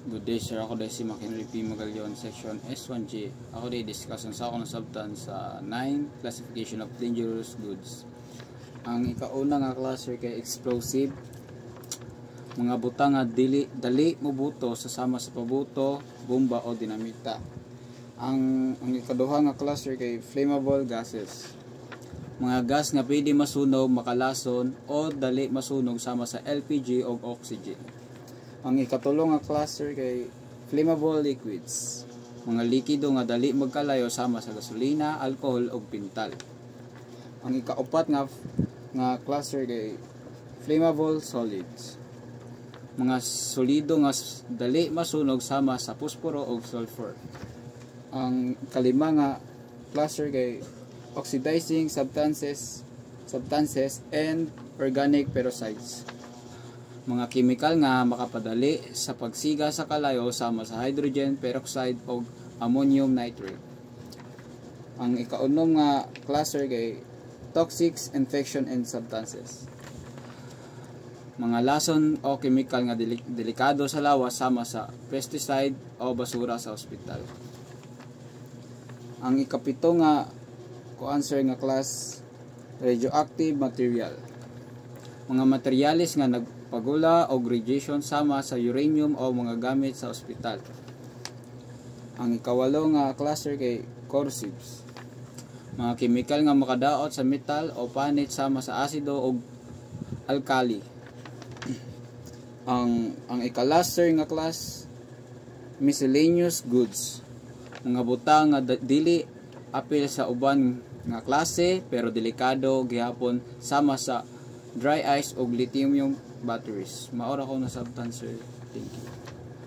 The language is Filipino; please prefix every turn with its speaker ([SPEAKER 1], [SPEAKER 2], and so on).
[SPEAKER 1] Good day sir, ako dahil si McHenry P. Magallaon, section S1G. Ako dahil discuss ang sa ako na substance sa 9 classification of dangerous goods. Ang ikauna nga klase kay explosive, mga butang nga dali mubuto sasama sa pabuto, bomba o dinamita. Ang ikaduha nga klase kay flammable gases, mga gas nga pwede masunog, makalason o dali masunog sama sa LPG o oxygen. Ang ikatulo nga cluster kay flammable liquids, mga likido nga dali magkalayo sama sa gasolina, alcohol o pintal. Ang ikaapat nga cluster kay flammable solids, mga solido nga dali masunog sama sa posporo o sulfur. Ang kalima nga cluster kay oxidizing substances and organic peroxides, mga chemical nga makapadali sa pagsiga sa kalayo sama sa hydrogen peroxide o ammonium nitrate. Ang ikaunom nga cluster kay toxic infection and substances, mga lason o chemical nga delikado sa lawas sama sa pesticide o basura sa ospital. Ang ikapito nga answer nga class radioactive material, mga materyales nga nagpagula o radiation sama sa uranium o mga gamit sa ospital. Ang ikawalo nga cluster kay corrosives, mga chemical nga makadaot sa metal o panit sama sa asido o alkali. ang ikalaster nga class miscellaneous goods, mga butang nga dili apil sa uban nga klase pero delikado gihapon sama sa dry ice o lithium batteries. Maora ko na substance sir. Thank you.